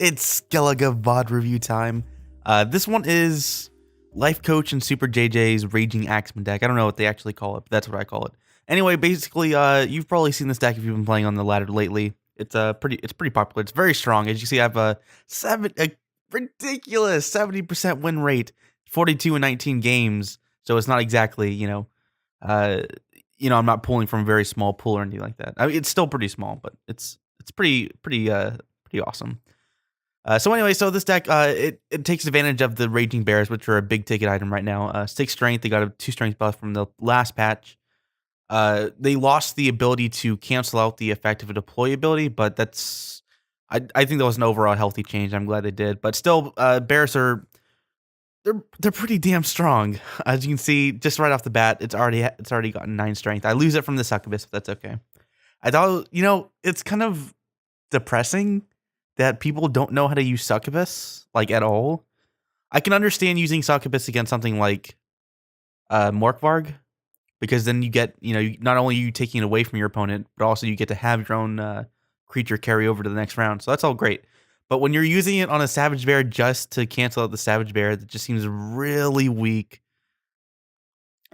It's Skellige VOD review time. This one is Life Coach and Super JJ's Raging Axemen deck. I don't know what they actually call it, but that's what I call it. Anyway, basically, you've probably seen this deck if you've been playing on the ladder lately. It's pretty popular. It's very strong. As you see, I have a ridiculous 70% win rate, 42 in 19 games. So it's not exactly, I'm not pulling from a very small pool or anything like that. I mean, it's still pretty small, but it's pretty awesome. So this deck, it takes advantage of the Raging Bears, which are a big ticket item right now. 6 strength, they got a 2 strength buff from the last patch. They lost the ability to cancel out the effect of a deploy ability, but I think that was an overall healthy change. I'm glad they did. But still, Bears they're pretty damn strong. As you can see, just right off the bat, it's already gotten 9 strength. I lose it from the succubus, but that's okay. I thought, it's kind of depressing that people don't know how to use succubus, like, at all. I can understand using succubus against something like Morkvarg, because then you get, not only are you taking it away from your opponent, but also you get to have your own creature carry over to the next round. So that's all great. But when you're using it on a Savage Bear just to cancel out the Savage Bear, that just seems really weak.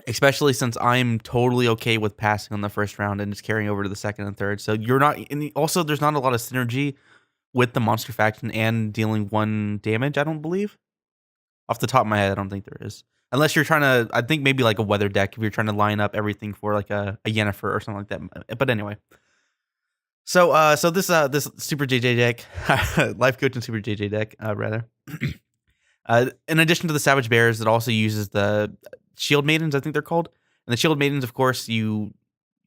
Especially since I'm totally okay with passing on the first round and just carrying over to the second and third. So you're not, also there's not a lot of synergy with the monster faction and dealing 1 damage, I don't believe. Off the top of my head, I don't think there is. Unless you're trying to, I think maybe like a weather deck, if you're trying to line up everything for like a Yennefer or something like that. But anyway. So this Super JJ deck, Life Coach and Super JJ deck, rather. In addition to the Savage Bears, it also uses the Shield Maidens, I think they're called. And the Shield Maidens, of course, you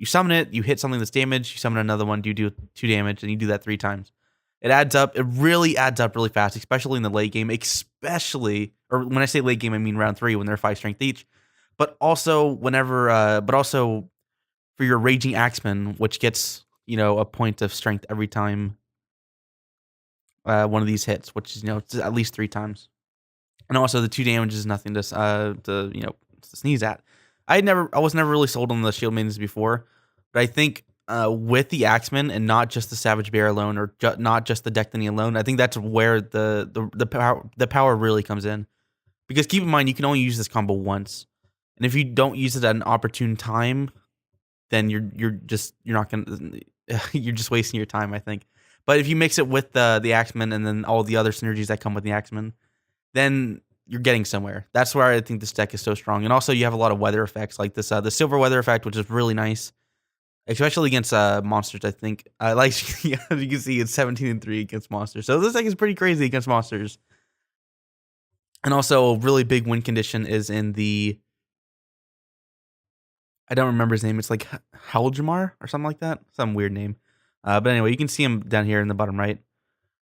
summon it, you hit something that's damaged, you summon another one, you do 2 damage, and you do that 3 times. It adds up. It really adds up really fast, especially in the late game. Or when I say late game, I mean round 3 when they're 5 strength each. But also but also for your Raging Axemen, which gets a point of strength every time one of these hits, which is at least 3 times. And also the 2 damage is nothing to sneeze at. I was never really sold on the Shield Maidens before, but I think with the Axemen and not just the Savage Bear alone, or not just the Dectany alone, I think that's where the power really comes in. Because keep in mind, you can only use this combo once, and if you don't use it at an opportune time, then you're just wasting your time, I think. But if you mix it with the Axemen and then all the other synergies that come with the Axemen, then you're getting somewhere. That's where I think this deck is so strong. And also you have a lot of weather effects like this, the Silver Weather effect, which is really nice, especially against monsters. I think like you can see it's 17-3 against monsters. So this deck is pretty crazy against monsters. And also a really big win condition is in the, I don't remember his name. It's like Haljamar or something like that. Some weird name. But anyway, you can see him down here in the bottom right.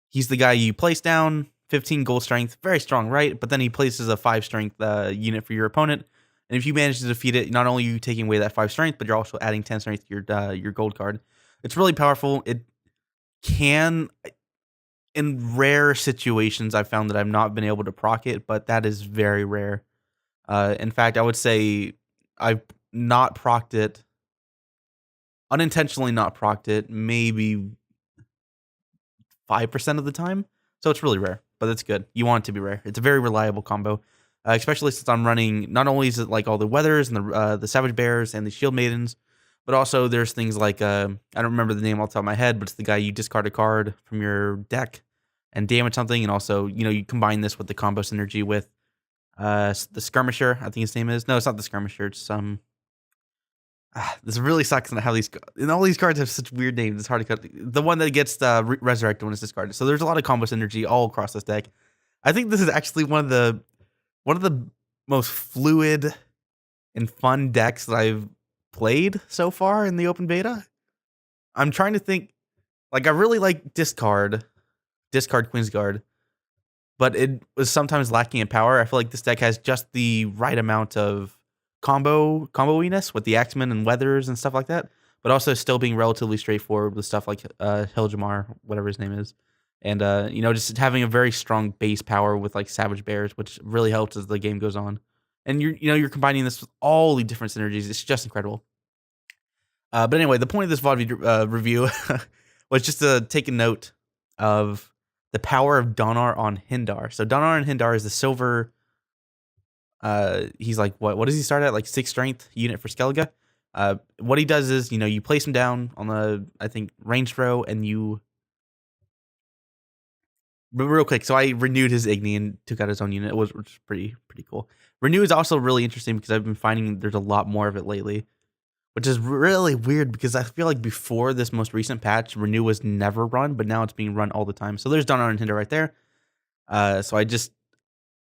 He's the guy you place down, 15 gold strength, very strong, right? But then he places a 5 strength unit for your opponent. And if you manage to defeat it, not only are you taking away that 5 strength, but you're also adding 10 strength to your gold card. It's really powerful. It can, in rare situations, I've found that I've not been able to proc it, but that is very rare. In fact, I would say I've not procced it, unintentionally not procced it, maybe 5% of the time. So it's really rare, but that's good. You want it to be rare. It's a very reliable combo, especially since I'm running, not only is it like all the weathers and the Savage Bears and the Shield Maidens, but also there's things like, I don't remember the name off the top of my head, but it's the guy you discard a card from your deck and damage something. And also, you combine this with the combo synergy with the Skirmisher, I think his name is. No, it's not the Skirmisher. It's this really sucks that how all these cards have such weird names. It's hard to cut. The one that gets resurrected when it's discarded. So there's a lot of combo synergy all across this deck. I think this is actually one of the most fluid and fun decks that I've played so far in the open beta. I'm trying to think. Like, I really like discard Queensguard, but it was sometimes lacking in power. I feel like this deck has just the right amount of combo-iness with the Axemen and weathers and stuff like that, but also still being relatively straightforward with stuff like Haljamar, whatever his name is, and just having a very strong base power with like Savage Bears, which really helps as the game goes on. And you're combining this with all the different synergies. It's just incredible. But anyway, the point of this VOD review was just to take a note of the power of Donar on Hindar. So Donar on Hindar is the silver. He's like what does he start at? Like 6 strength unit for Skellige. What he does is, you place him down on the, I think, range throw, and you. But real quick, so I renewed his Igni and took out his own unit. It was pretty cool. Renew is also really interesting because I've been finding there's a lot more of it lately, which is really weird because I feel like before this most recent patch, Renew was never run, but now it's being run all the time. So there's Donar and Hinder right there. So I just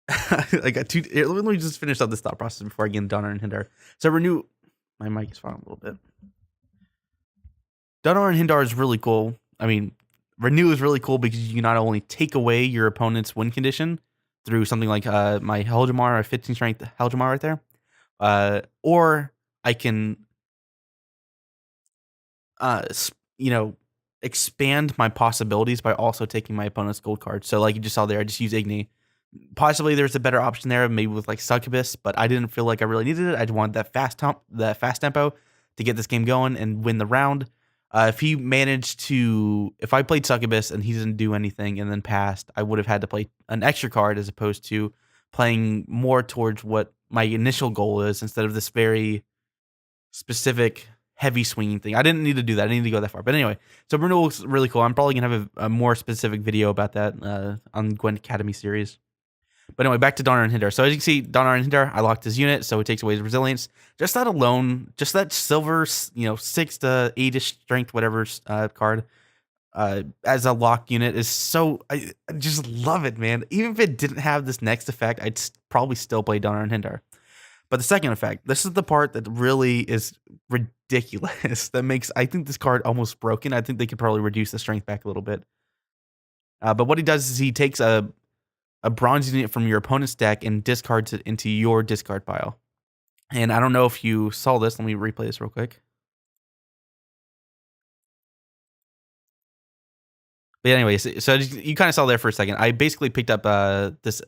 I got two. Let me just finish up this thought process before I get into Donar and Hinder. So Renew, my mic is falling a little bit. Donar and Hindar is really cool. I mean, Renew is really cool because you can not only take away your opponent's win condition through something like my Helgemar, a 15 strength Helgemar right there, or I can, expand my possibilities by also taking my opponent's gold card. So like you just saw there, I just use Igni. Possibly there's a better option there, maybe with like Succubus, but I didn't feel like I really needed it. I just wanted that fast tempo to get this game going and win the round. If I played Succubus and he didn't do anything and then passed, I would have had to play an extra card as opposed to playing more towards what my initial goal is instead of this very specific heavy swinging thing. I didn't need to do that. I didn't need to go that far. But anyway, so Renewal looks really cool. I'm probably going to have a more specific video about that on Gwent Academy series. But anyway, back to Donar and Hindar. So as you can see, Donar and Hindar, I locked his unit, so it takes away his resilience. Just that alone, just that silver, 6 to 8-ish strength, whatever card, as a lock unit is so. I just love it, man. Even if it didn't have this next effect, I'd probably still play Donar and Hindar. But the second effect, this is the part that really is ridiculous. That makes, I think, this card almost broken. I think they could probably reduce the strength back a little bit. But what he does is he takes a bronze unit from your opponent's deck and discards it into your discard pile. And I don't know if you saw this. Let me replay this real quick. But anyways, so you kind of saw there for a second. I basically picked up this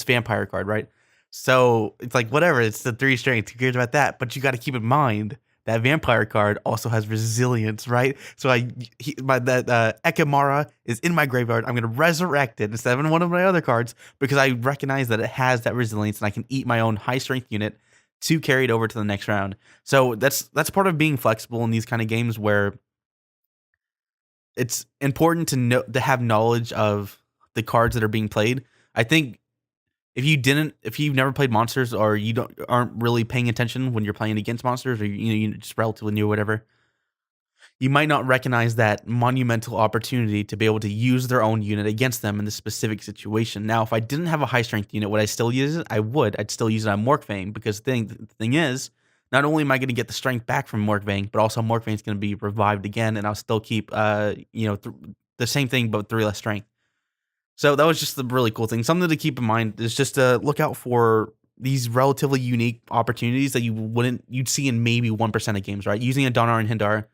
vampire card, right? So it's like, whatever, it's the 3 strength. Who cares about that? But you got to keep in mind that vampire card also has resilience, right? So that Ekimara is in my graveyard. I'm going to resurrect it instead of one of my other cards because I recognize that it has that resilience and I can eat my own high strength unit to carry it over to the next round. So that's part of being flexible in these kind of games where it's important to have knowledge of the cards that are being played. I think if you've never played monsters or you aren't really paying attention when you're playing against monsters, or you're just relatively new or whatever, you might not recognize that monumental opportunity to be able to use their own unit against them in this specific situation. Now, if I didn't have a high strength unit, would I still use it? I would. I'd still use it on Morkvang because the thing is, not only am I going to get the strength back from Morkvang, but also Morkvang is going to be revived again, and I'll still keep the same thing but 3 less strength. So that was just the really cool thing. Something to keep in mind is just to look out for these relatively unique opportunities that you'd see in maybe 1% of games, right? Using a Donar and Hindar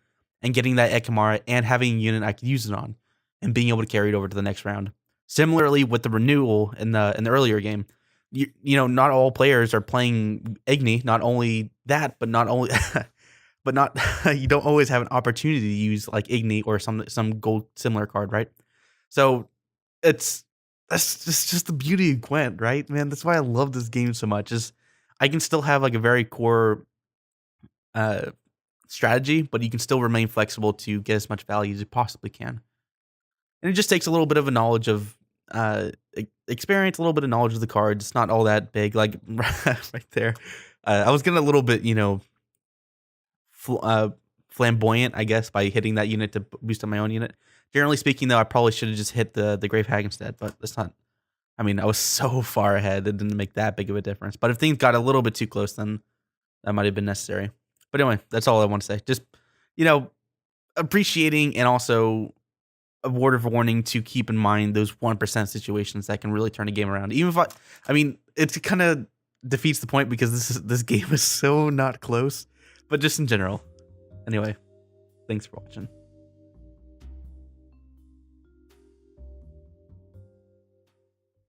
and getting that Ekimara and having a unit I could use it on and being able to carry it over to the next round. Similarly with the Renewal in the earlier game, not all players are playing Igni. Not only that, but you don't always have an opportunity to use like Igni or some gold similar card, right? So that's just the beauty of Gwent, right, man? That's why I love this game so much. Is I can still have like a very core strategy, but you can still remain flexible to get as much value as you possibly can. And it just takes a little bit of a knowledge of experience, a little bit of knowledge of the cards. It's not all that big, like right there. I was getting a little bit, flamboyant, I guess, by hitting that unit to boost up my own unit. Generally speaking, though, I probably should have just hit the Grave Hag instead, but that's not. I mean, I was so far ahead, it didn't make that big of a difference. But if things got a little bit too close, then that might have been necessary. But anyway, that's all I want to say. Just, appreciating and also a word of warning to keep in mind those 1% situations that can really turn a game around. Even if it kind of defeats the point because this game is so not close, but just in general. Anyway, thanks for watching.